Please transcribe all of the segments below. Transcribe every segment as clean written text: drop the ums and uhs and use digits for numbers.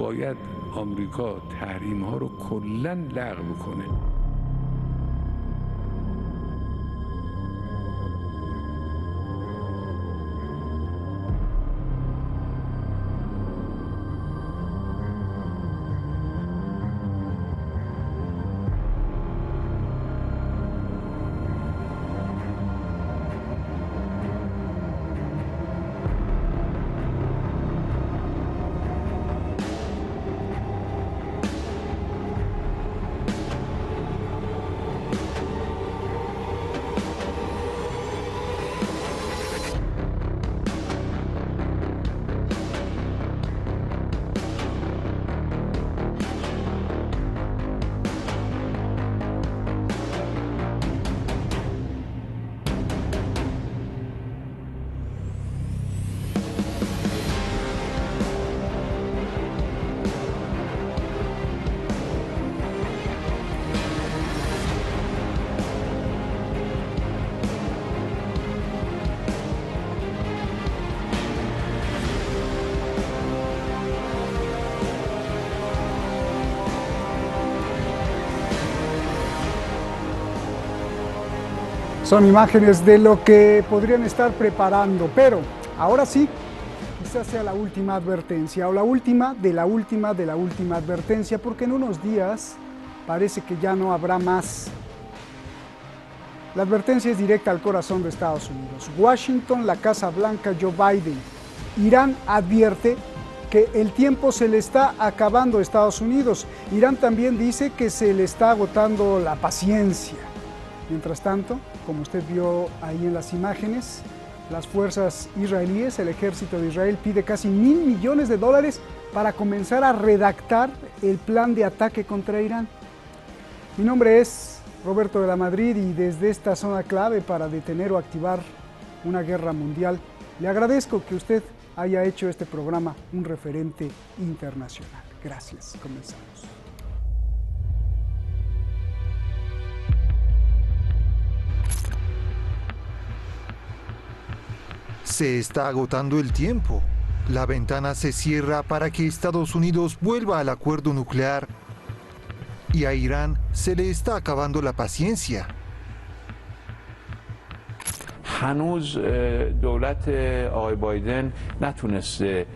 باید آمریکا تحریم‌ها رو کلاً لغو کنه. Son imágenes de lo que podrían estar preparando, pero ahora sí, quizás sea la última advertencia o la última de la última de la última advertencia, porque en unos días parece que ya no habrá más. La advertencia es directa al corazón de Estados Unidos. Washington, la Casa Blanca, Joe Biden. Irán advierte que el tiempo se le está acabando a Estados Unidos. Irán también dice que se le está agotando la paciencia. Mientras tanto, como usted vio ahí en las imágenes, las fuerzas israelíes, el ejército de Israel pide casi $1.000 millones para comenzar a redactar el plan de ataque contra Irán. Mi nombre es Roberto de la Madrid y desde esta zona clave para detener o activar una guerra mundial, le agradezco que usted haya hecho este programa un referente internacional. Gracias. Comenzamos. Se está agotando el tiempo. La ventana se cierra para que Estados Unidos vuelva al acuerdo nuclear y a Irán se le está acabando la paciencia. هنوز دولت آقای بایدن نتونسته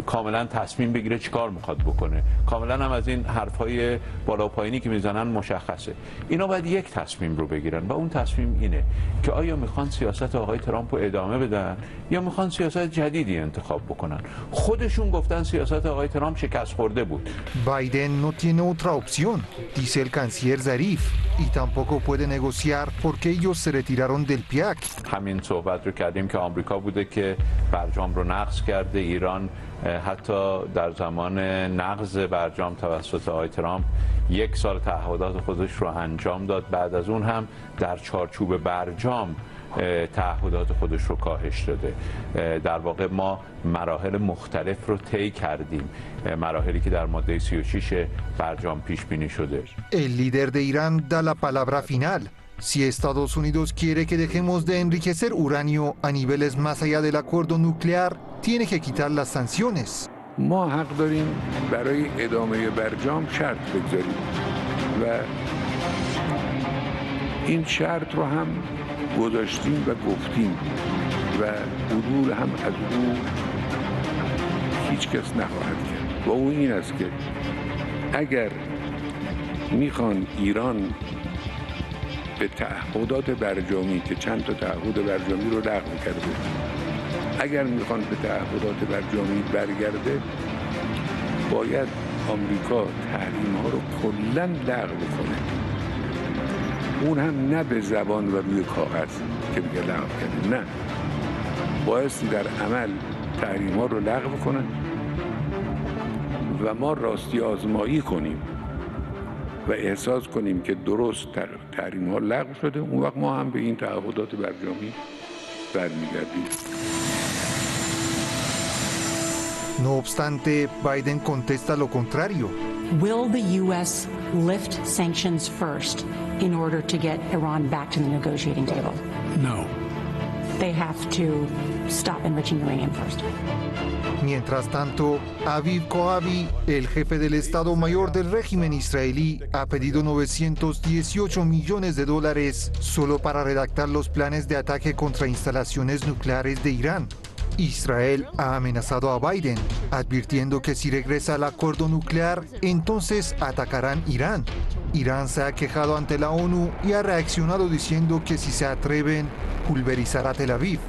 کاملا تصمیم بگیره چیکار میخواد بکنه. کاملا هم از این حرفهای بالا پایینی که میزنن مشخصه. اینا باید یک تصمیم رو بگیرن و اون تصمیم اینه که آیا میخوان سیاست آقای ترامپ رو ادامه بدن یا میخوان سیاست جدیدی انتخاب بکنن. خودشون گفتن سیاست آقای ترامپ شکست خورده بود. Biden no tiene otra opción, dice el canciller Zarif, y tampoco puede negociar porque ellos se retiraron del PIAC. همین صحبت رو کردیم که آمریکا بوده که برجام رو نقض کرده. ایران حتی در زمان نقض برجام توسط آقای ترامپ 1 سال تعهدات خودش رو انجام داد. بعد از اون هم در چارچوب برجام تعهدات خودش رو کاهش داده. در واقع ما مراحل مختلف رو طی کردیم، مراحلی که در ماده 36 برجام پیش بینی شده. El líder de Irán da la palabra final. Si Estados Unidos quiere que dejemos de enriquecer uranio a niveles más allá del acuerdo nuclear, tiene que quitar las sanciones. ما حق داریم برای ادامه برجام شرط بگذاریم و این شرط رو هم گذاشتیم و گفتیم و عدول هم از او هیچ کس نخواهد کرد و اون این است که اگر میخوان ایران به تعهدات برجامی که چند تا تعهد برجامی رو لغو کرده، اگر میخوان به تعهدات برجامی برگرده باید آمریکا تحریم ها رو کلاً لغو کنه. اون هم نه به زبان و روی کاغذ که میگه لغو کرده، نه، بایستی در عمل تحریم ها رو لغو کنن و ما راستی آزمایی کنیم و احساس کنیم که درست تحریم ها لغو شده، اون وقت ما هم به این تعهدات برجامی برمیگردیم. No obstante, Biden contesta lo contrario. Will the U.S. lift sanctions first in order to get Iran back to the negotiating table? No. They have to stop enriching uranium first. Mientras tanto, Aviv Koavi, el jefe del Estado Mayor del régimen israelí, ha pedido 918 millones de dólares solo para redactar los planes de ataque contra instalaciones nucleares de Irán. Israel ha amenazado a Biden, advirtiendo que si regresa al acuerdo nuclear, entonces atacarán Irán. Irán se ha quejado ante la ONU y ha reaccionado diciendo que si se atreven, pulverizará Tel Aviv.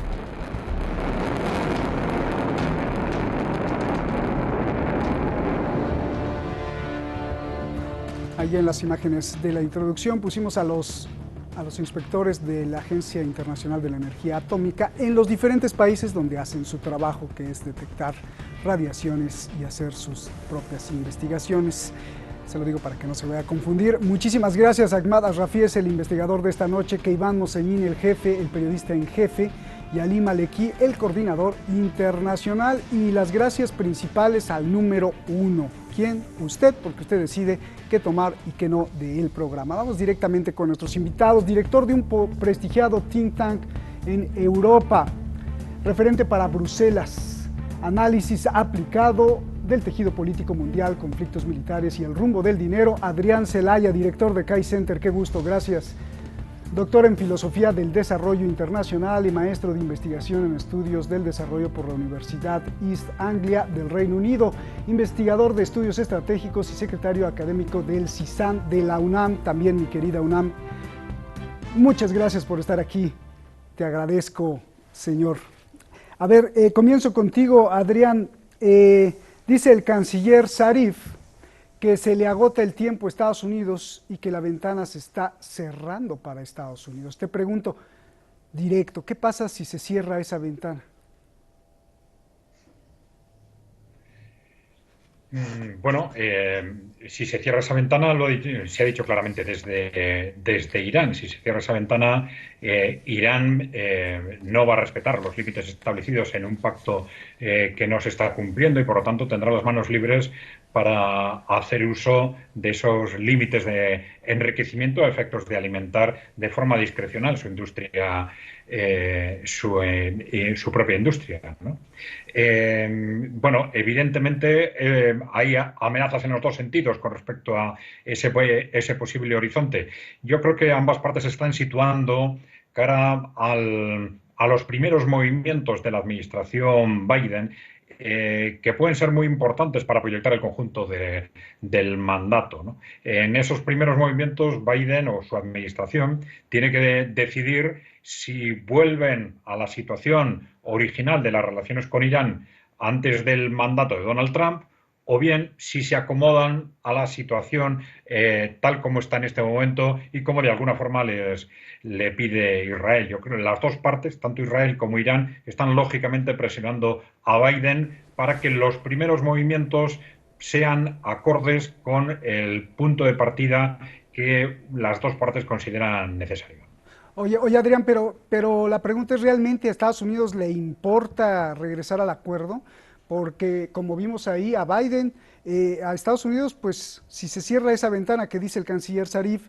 Ahí en las imágenes de la introducción pusimos a los inspectores de la Agencia Internacional de la Energía Atómica en los diferentes países donde hacen su trabajo, que es detectar radiaciones y hacer sus propias investigaciones. Se lo digo para que no se vaya a confundir. Muchísimas gracias a Ahmad Ashrafi, es el investigador de esta noche, Keivan Mosemin, el jefe, el periodista en jefe, y Ali Maleki, el coordinador internacional. Y las gracias principales al número 1. ¿Quién? Usted, porque usted decide qué tomar y qué no del programa. Vamos directamente con nuestros invitados. Director de un prestigiado think tank en Europa, referente para Bruselas, análisis aplicado del tejido político mundial, conflictos militares y el rumbo del dinero, Adrián Celaya, director de CAI Center. Qué gusto, gracias. Doctor en Filosofía del Desarrollo Internacional y maestro de investigación en estudios del desarrollo por la Universidad East Anglia del Reino Unido, investigador de estudios estratégicos y secretario académico del CISAN de la UNAM, también mi querida UNAM. Muchas gracias por estar aquí, te agradezco, señor. A ver, comienzo contigo, Adrián. Dice el canciller Zarif que se le agota el tiempo a Estados Unidos y que la ventana se está cerrando para Estados Unidos. Te pregunto directo, ¿qué pasa si se cierra esa ventana? Bueno, si se cierra esa ventana, se ha dicho claramente desde Irán, si se cierra esa ventana, Irán no va a respetar los límites establecidos en un pacto que no se está cumpliendo y por lo tanto tendrá las manos libres para hacer uso de esos límites de enriquecimiento a efectos de alimentar de forma discrecional su industria, su propia industria, ¿no? Bueno, evidentemente hay amenazas en los dos sentidos con respecto a ese posible horizonte. Yo creo que ambas partes se están situando cara a los primeros movimientos de la administración Biden, que pueden ser muy importantes para proyectar el conjunto del mandato, ¿no? En esos primeros movimientos, Biden o su administración tiene que decidir si vuelven a la situación original de las relaciones con Irán antes del mandato de Donald Trump, o bien si se acomodan a la situación tal como está en este momento y como de alguna forma le pide Israel. Yo creo que las dos partes, tanto Israel como Irán, están lógicamente presionando a Biden para que los primeros movimientos sean acordes con el punto de partida que las dos partes consideran necesario. Oye Adrián, pero la pregunta es, ¿realmente a Estados Unidos le importa regresar al acuerdo? Porque como vimos ahí a Biden, a Estados Unidos, pues si se cierra esa ventana que dice el canciller Zarif,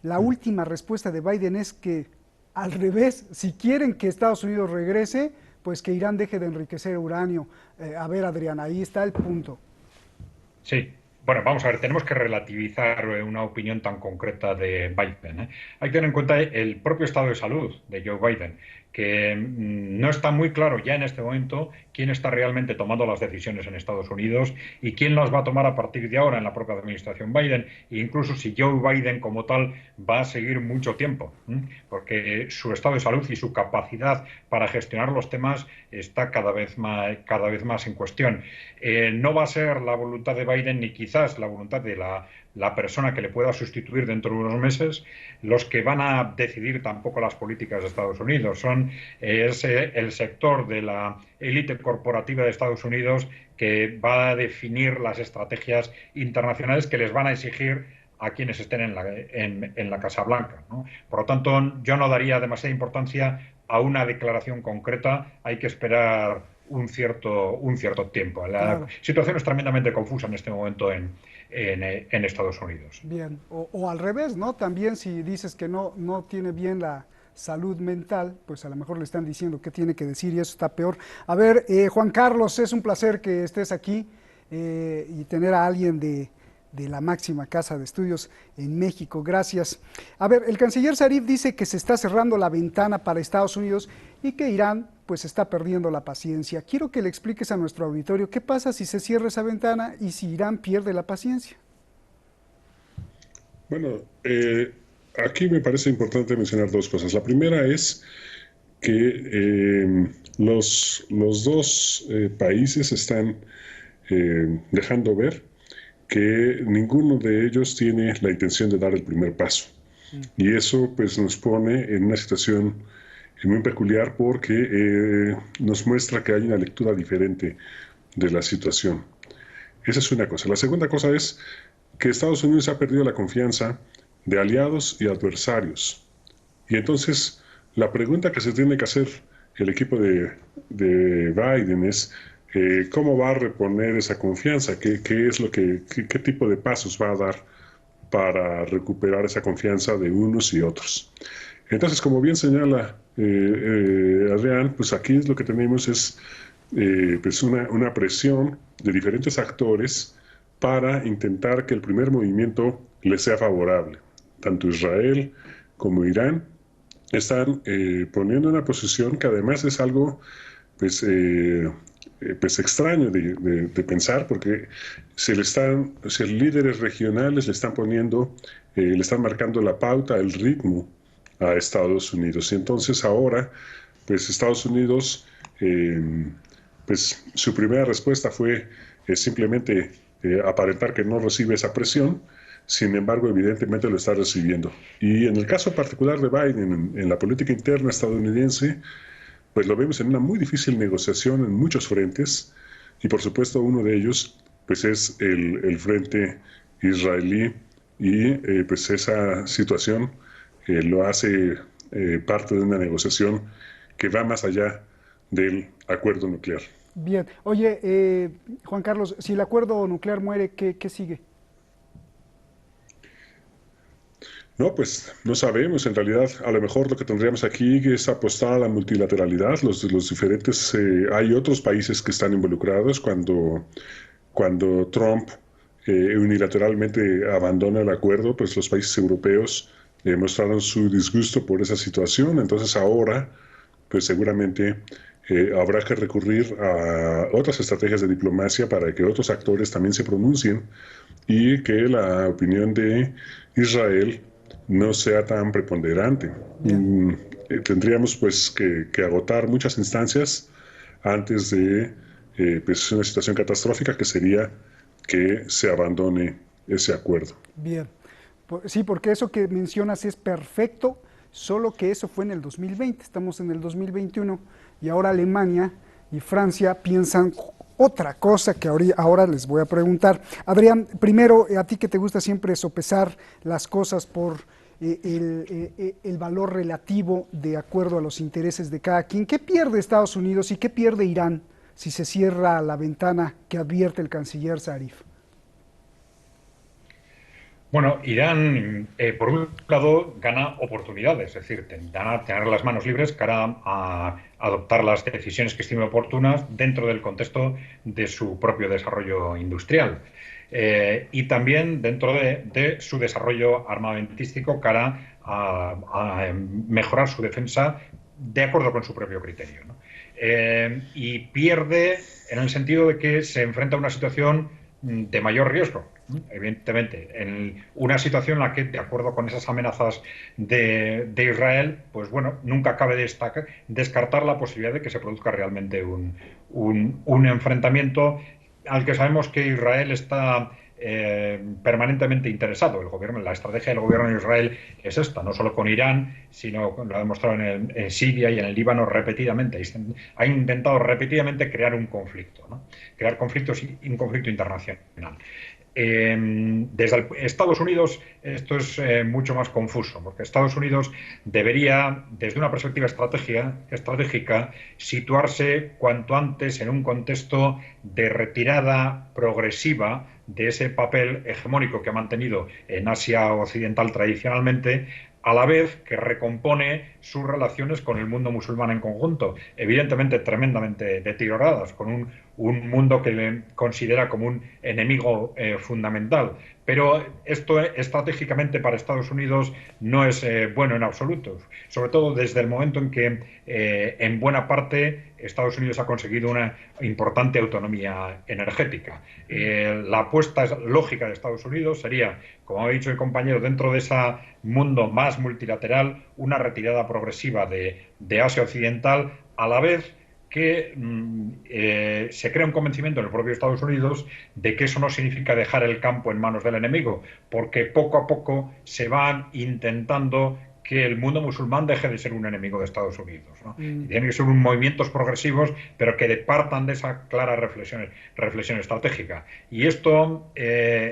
la última respuesta de Biden es que al revés, si quieren que Estados Unidos regrese, pues que Irán deje de enriquecer uranio. A ver, Adrián, ahí está el punto. Sí. Bueno, vamos a ver, tenemos que relativizar una opinión tan concreta de Biden, ¿eh? Hay que tener en cuenta el propio estado de salud de Joe Biden, que no está muy claro ya en este momento quién está realmente tomando las decisiones en Estados Unidos y quién las va a tomar a partir de ahora en la propia administración Biden, e incluso si Joe Biden como tal va a seguir mucho tiempo, porque su estado de salud y su capacidad para gestionar los temas está cada vez más en cuestión. No va a ser la voluntad de Biden ni quizás la voluntad de la persona que le pueda sustituir dentro de unos meses los que van a decidir tampoco las políticas de Estados Unidos. Es el sector de la élite corporativa de Estados Unidos que va a definir las estrategias internacionales que les van a exigir a quienes estén en la Casa Blanca, ¿no? Por lo tanto, yo no daría demasiada importancia a una declaración concreta. Hay que esperar un cierto tiempo. La situación es tremendamente confusa en este momento en Estados Unidos. Bien, o al revés, ¿no? También si dices que no tiene bien la salud mental, pues a lo mejor le están diciendo qué tiene que decir y eso está peor. A ver, Juan Carlos, es un placer que estés aquí y tener a alguien de la máxima casa de estudios en México. Gracias. A ver, el canciller Zarif dice que se está cerrando la ventana para Estados Unidos y que Irán pues está perdiendo la paciencia. Quiero que le expliques a nuestro auditorio qué pasa si se cierra esa ventana y si Irán pierde la paciencia. Bueno, aquí me parece importante mencionar dos cosas. La primera es que los dos países están dejando ver que ninguno de ellos tiene la intención de dar el primer paso. Y eso pues nos pone en una situación muy peculiar porque nos muestra que hay una lectura diferente de la situación. Esa es una cosa. La segunda cosa es que Estados Unidos ha perdido la confianza de aliados y adversarios. Y entonces la pregunta que se tiene que hacer el equipo de Biden es ¿cómo va a reponer esa confianza? ¿Qué tipo de pasos va a dar para recuperar esa confianza de unos y otros? Entonces, como bien señala Adrián, pues aquí lo que tenemos es pues una presión de diferentes actores para intentar que el primer movimiento le sea favorable. Tanto Israel como Irán están poniendo una posición que además es algo pues extraño de pensar, porque líderes regionales le están poniendo, le están marcando la pauta, el ritmo a Estados Unidos. Y entonces ahora, pues Estados Unidos, pues su primera respuesta fue simplemente aparentar que no recibe esa presión. Sin embargo, evidentemente lo está recibiendo. Y en el caso particular de Biden, en la política interna estadounidense, pues lo vemos en una muy difícil negociación en muchos frentes, y por supuesto uno de ellos pues es el frente israelí, y pues esa situación lo hace parte de una negociación que va más allá del acuerdo nuclear. Bien. Oye, Juan Carlos, si el acuerdo nuclear muere, ¿qué sigue? No, pues no sabemos. En realidad, a lo mejor lo que tendríamos aquí es apostar a la multilateralidad. Los diferentes, hay otros países que están involucrados. Cuando Trump unilateralmente abandona el acuerdo, pues los países europeos mostraron su disgusto por esa situación. Entonces ahora, pues seguramente habrá que recurrir a otras estrategias de diplomacia para que otros actores también se pronuncien y que la opinión de Israel no sea tan preponderante. Tendríamos pues que agotar muchas instancias antes de pues una situación catastrófica, que sería que se abandone ese acuerdo. Bien. Sí, porque eso que mencionas es perfecto, solo que eso fue en el 2020, estamos en el 2021 y ahora Alemania y Francia piensan otra cosa que ahora les voy a preguntar. Adrián, primero, a ti que te gusta siempre sopesar las cosas por el valor relativo de acuerdo a los intereses de cada quien. ¿Qué pierde Estados Unidos y qué pierde Irán si se cierra la ventana que advierte el canciller Zarif? Bueno, Irán, por un lado, gana oportunidades, es decir, tendrá tener las manos libres cara a adoptar las decisiones que estime oportunas dentro del contexto de su propio desarrollo industrial. Y también dentro de su desarrollo armamentístico cara a mejorar su defensa de acuerdo con su propio criterio, ¿no? Y pierde en el sentido de que se enfrenta a una situación de mayor riesgo. Evidentemente, en una situación en la que, de acuerdo con esas amenazas de Israel, pues bueno, nunca cabe descartar la posibilidad de que se produzca realmente un enfrentamiento al que sabemos que Israel está permanentemente interesado. La estrategia del gobierno de Israel es esta, no solo con Irán, sino lo ha demostrado en Siria y en el Líbano repetidamente. Ha intentado repetidamente crear un conflicto, ¿no? Crear conflictos y un conflicto internacional. Desde Estados Unidos esto es mucho más confuso, porque Estados Unidos debería, desde una perspectiva estratégica, situarse cuanto antes en un contexto de retirada progresiva de ese papel hegemónico que ha mantenido en Asia Occidental tradicionalmente, a la vez que recompone sus relaciones con el mundo musulmán en conjunto, evidentemente tremendamente deterioradas, con un mundo que le considera como un enemigo fundamental. Pero esto estratégicamente para Estados Unidos no es bueno en absoluto, sobre todo desde el momento en que en buena parte Estados Unidos ha conseguido una importante autonomía energética. La apuesta lógica de Estados Unidos sería, como ha dicho el compañero, dentro de ese mundo más multilateral, una retirada progresiva de Asia Occidental, a la vez que se crea un convencimiento en el propio Estados Unidos de que eso no significa dejar el campo en manos del enemigo, porque poco a poco se van intentando que el mundo musulmán deje de ser un enemigo de Estados Unidos, ¿no? Y tienen que ser movimientos progresivos, pero que partan de esa clara reflexión estratégica. Y esto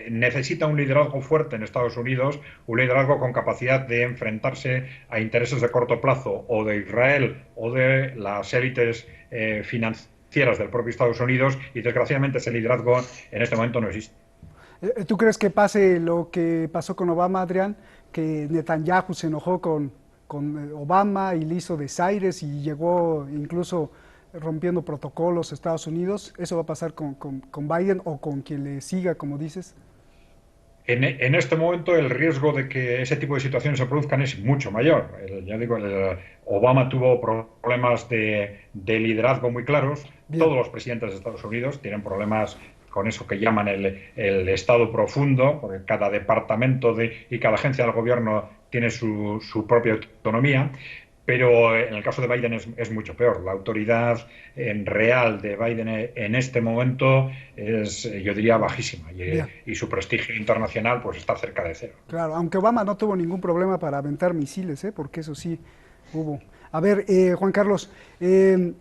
necesita un liderazgo fuerte en Estados Unidos, un liderazgo con capacidad de enfrentarse a intereses de corto plazo o de Israel o de las élites financieras del propio Estados Unidos, y desgraciadamente ese liderazgo en este momento no existe. ¿Tú crees que pase lo que pasó con Obama, Adrián? Que Netanyahu se enojó con Obama y le hizo desaires y llegó incluso rompiendo protocolos a Estados Unidos. ¿Eso va a pasar con Biden o con quien le siga, como dices? En este momento el riesgo de que ese tipo de situaciones se produzcan es mucho mayor. Ya digo, Obama tuvo problemas de liderazgo muy claros. Bien. Todos los presidentes de Estados Unidos tienen problemas con eso que llaman el Estado profundo, porque cada departamento y cada agencia del gobierno tiene su propia autonomía. Pero en el caso de Biden es mucho peor. La autoridad real de Biden en este momento es, yo diría, bajísima. Y su prestigio internacional pues está cerca de cero. Claro, aunque Obama no tuvo ningún problema para aventar misiles, porque eso sí hubo. A ver, Juan Carlos, te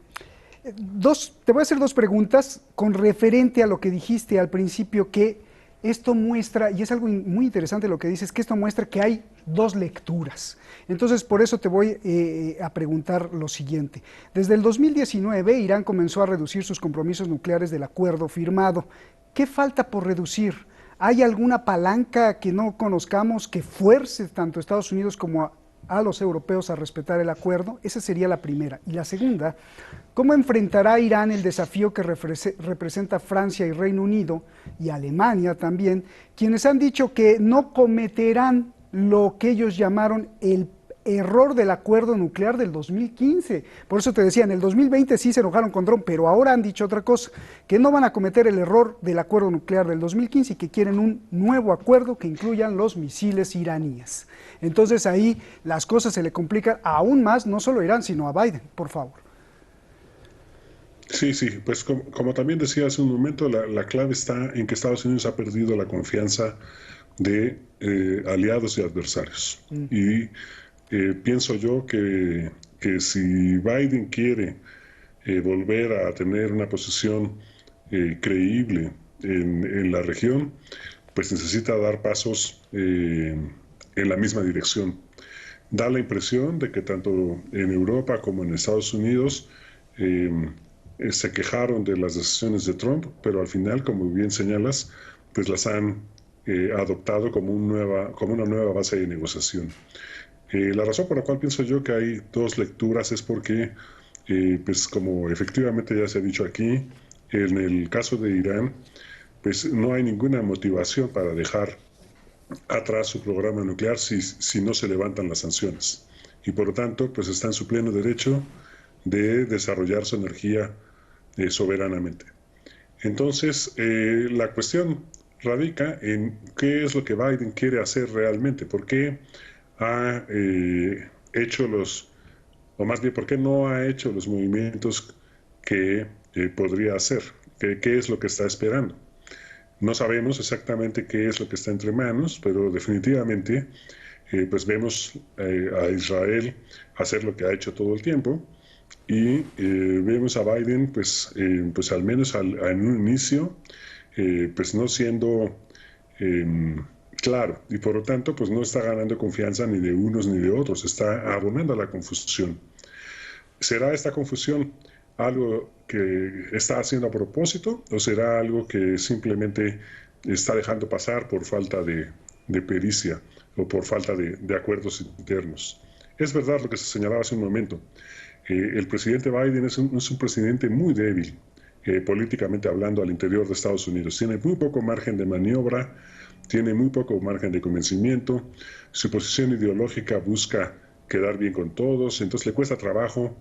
voy a hacer dos preguntas con referente a lo que dijiste al principio, que esto muestra, y es algo muy interesante lo que dices, que esto muestra que hay dos lecturas. Entonces, por eso te voy a preguntar lo siguiente. Desde el 2019, Irán comenzó a reducir sus compromisos nucleares del acuerdo firmado. ¿Qué falta por reducir? ¿Hay alguna palanca que no conozcamos que fuerce tanto a Estados Unidos como a los europeos a respetar el acuerdo? Esa sería la primera. Y la segunda, ¿cómo enfrentará Irán el desafío que representa Francia y Reino Unido y Alemania también, quienes han dicho que no cometerán lo que ellos llamaron el error del acuerdo nuclear del 2015? Por eso te decía, en el 2020 sí se enojaron con Trump, pero ahora han dicho otra cosa, que no van a cometer el error del acuerdo nuclear del 2015 y que quieren un nuevo acuerdo que incluyan los misiles iraníes. Entonces ahí las cosas se le complican aún más, no solo a Irán, sino a Biden, por favor. Sí, pues como también decía hace un momento, la clave está en que Estados Unidos ha perdido la confianza de aliados y adversarios. Y pienso yo que si Biden quiere volver a tener una posición creíble en la región, pues necesita dar pasos en la misma dirección. Da la impresión de que tanto en Europa como en Estados Unidos se quejaron de las decisiones de Trump, pero al final, como bien señalas, pues las han adoptado como una nueva base de negociación. La razón por la cual pienso yo que hay dos lecturas es porque, pues como efectivamente ya se ha dicho aquí, en el caso de Irán, pues no hay ninguna motivación para dejar atrás su programa nuclear si no se levantan las sanciones. Y por lo tanto, pues está en su pleno derecho de desarrollar su energía soberanamente. Entonces, la cuestión radica en qué es lo que Biden quiere hacer realmente, por qué ha hecho o más bien, por qué no ha hecho los movimientos que podría hacer, qué es lo que está esperando. No sabemos exactamente qué es lo que está entre manos, pero definitivamente pues vemos a Israel hacer lo que ha hecho todo el tiempo y vemos a Biden pues al menos en un inicio pues no siendo claro, y por lo tanto pues no está ganando confianza ni de unos ni de otros, está abonando a la confusión. ¿Será esta confusión algo que está haciendo a propósito o será algo que simplemente está dejando pasar por falta de de pericia o por falta de acuerdos internos. Es verdad lo que se señalaba hace un momento. El presidente Biden es un presidente muy débil, políticamente hablando, al interior de Estados Unidos. Tiene muy poco margen de maniobra, tiene muy poco margen de convencimiento. Su posición ideológica busca quedar bien con todos, entonces le cuesta trabajo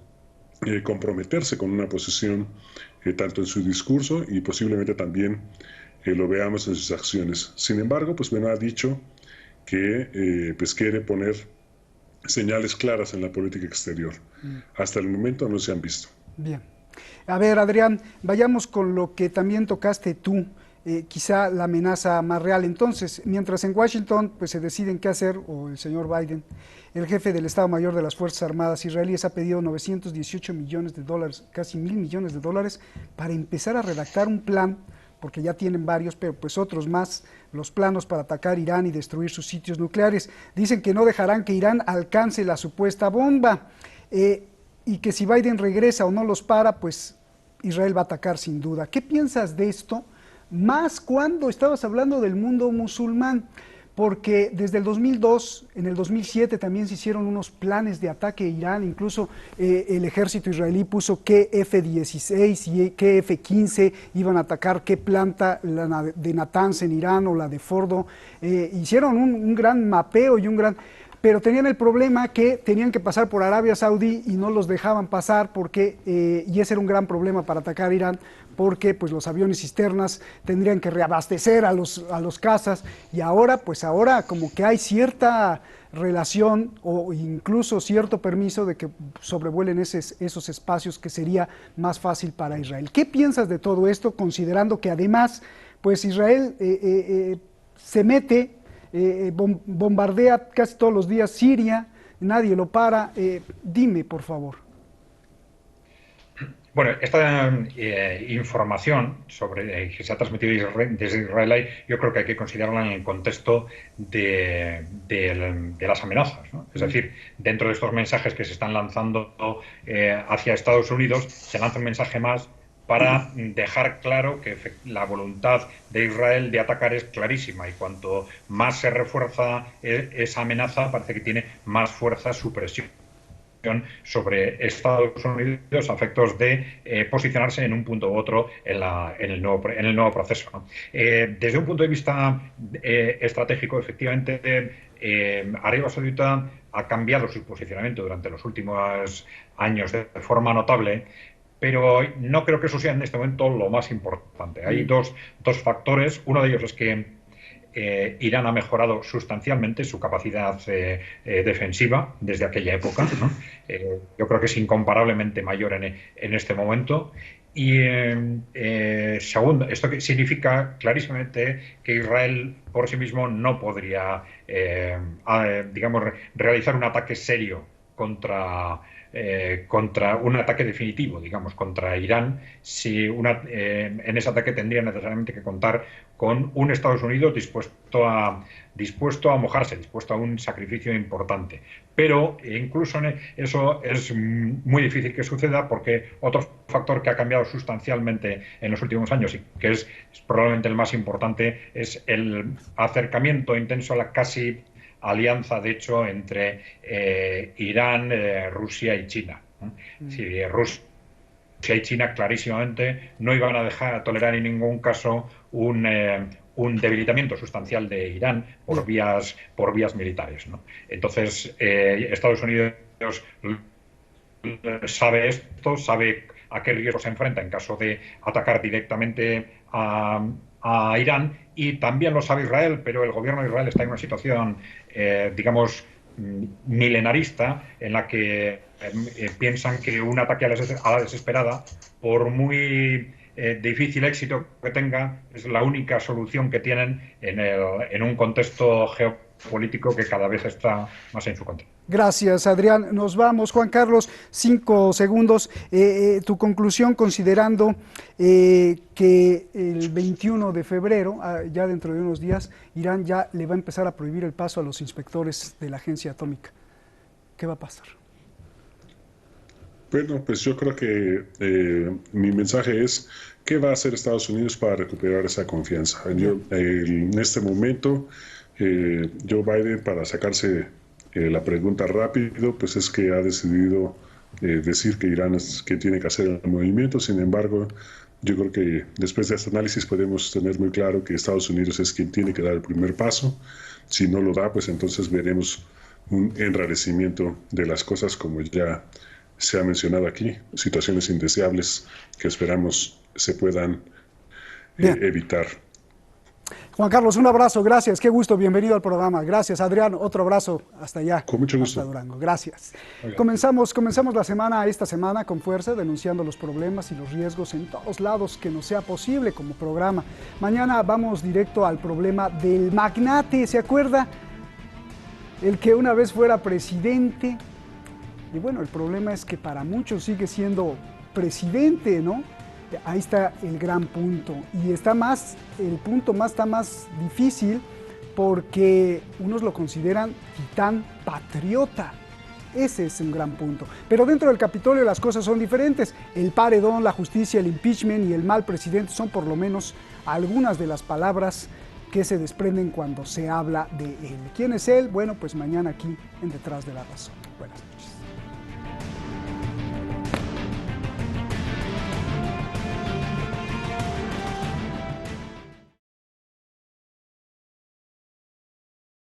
comprometerse con una posición, tanto en su discurso y posiblemente también lo veamos en sus acciones. Sin embargo, pues bueno, ha dicho que pues quiere poner señales claras en la política exterior. Hasta el momento no se han visto. Bien. A ver, Adrián, vayamos con lo que también tocaste tú, quizá la amenaza más real. Entonces, mientras en Washington pues, se deciden qué hacer, o el señor Biden, el jefe del Estado Mayor de las Fuerzas Armadas israelíes ha pedido 918 millones de dólares, casi 1.000 millones de dólares, para empezar a redactar un plan, porque ya tienen varios, pero pues otros más, los planos para atacar Irán y destruir sus sitios nucleares. Dicen que no dejarán que Irán alcance la supuesta bomba, y que si Biden regresa o no los para, pues Israel va a atacar sin duda. ¿Qué piensas de esto? Más cuando estabas hablando del mundo musulmán, porque desde el 2002, en el 2007 también se hicieron unos planes de ataque a Irán, incluso el ejército israelí puso que F-16 y que F-15 iban a atacar qué planta, la de Natanz en Irán o la de Fordo. Hicieron un gran mapeo y un gran... Pero tenían el problema que tenían que pasar por Arabia Saudí y no los dejaban pasar porque, y ese era un gran problema para atacar Irán, porque pues los aviones cisternas tendrían que reabastecer a los cazas, y ahora como que hay cierta relación o incluso cierto permiso de que sobrevuelen esos espacios, que sería más fácil para Israel. ¿Qué piensas de todo esto, considerando que además pues Israel se mete, bombardea casi todos los días Siria, nadie lo para? Dime, por favor. Bueno, esta información sobre que se ha transmitido desde Israel, yo creo que hay que considerarla en el contexto de las amenazas, ¿no? Es decir, dentro de estos mensajes que se están lanzando hacia Estados Unidos, se lanza un mensaje más para dejar claro que la voluntad de Israel de atacar es clarísima, y cuanto más se refuerza esa amenaza, parece que tiene más fuerza su presión sobre Estados Unidos a efectos de posicionarse en un punto u otro en el nuevo proceso, ¿no? Desde un punto de vista estratégico, efectivamente, Arabia Saudita ha cambiado su posicionamiento durante los últimos años de forma notable, pero no creo que eso sea en este momento lo más importante. Hay dos factores. Uno de ellos es que Irán ha mejorado sustancialmente su capacidad defensiva desde aquella época, ¿no? Yo creo que es incomparablemente mayor en este momento. Y segundo, esto significa clarísimamente que Israel por sí mismo no podría, digamos, realizar un ataque serio contra un ataque definitivo, digamos, contra Irán, si en ese ataque tendría necesariamente que contar con un Estados Unidos dispuesto a mojarse, dispuesto a un sacrificio importante. Pero incluso eso es muy difícil que suceda, porque otro factor que ha cambiado sustancialmente en los últimos años, y que es probablemente el más importante, es el acercamiento intenso a la casi alianza, de hecho, entre Irán, Rusia y China. Sí, Rusia y China clarísimamente no iban a tolerar en ningún caso un debilitamiento sustancial de Irán por vías militares, ¿no? Entonces, Estados Unidos sabe esto, sabe a qué riesgo se enfrenta en caso de atacar directamente a Irán, y también lo sabe Israel, pero el gobierno de Israel está en una situación, digamos, milenarista, en la que piensan que un ataque a la desesperada, por muy difícil éxito que tenga, es la única solución que tienen en un contexto geopolítico que cada vez está más en su contra. Gracias, Adrián. Nos vamos. Juan Carlos, 5 segundos. Tu conclusión, considerando que el 21 de febrero, ya dentro de unos días, Irán ya le va a empezar a prohibir el paso a los inspectores de la agencia atómica. ¿Qué va a pasar? Bueno, pues yo creo que mi mensaje es: ¿qué va a hacer Estados Unidos para recuperar esa confianza? En este momento Joe Biden, para sacarse la pregunta rápido, pues es que ha decidido decir que Irán es que tiene que hacer el movimiento. Sin embargo, yo creo que después de este análisis podemos tener muy claro que Estados Unidos es quien tiene que dar el primer paso. Si no lo da, pues entonces veremos un enrarecimiento de las cosas, como ya se ha mencionado aquí, situaciones indeseables que esperamos se puedan evitar. Juan Carlos, un abrazo, gracias, qué gusto, bienvenido al programa. Gracias, Adrián, otro abrazo hasta allá. Con mucho gusto. Hasta Durango, gracias. Comenzamos esta semana con fuerza, denunciando los problemas y los riesgos en todos lados que nos sea posible como programa. Mañana vamos directo al problema del magnate, ¿se acuerda? El que una vez fuera presidente. Y bueno, el problema es que para muchos sigue siendo presidente, ¿no? Ahí está el gran punto. Y el punto está más difícil porque unos lo consideran titán patriota. Ese es un gran punto. Pero dentro del Capitolio las cosas son diferentes. El paredón, la justicia, el impeachment y el mal presidente son por lo menos algunas de las palabras que se desprenden cuando se habla de él. ¿Quién es él? Bueno, pues mañana aquí en Detrás de la Razón. Buenas noches.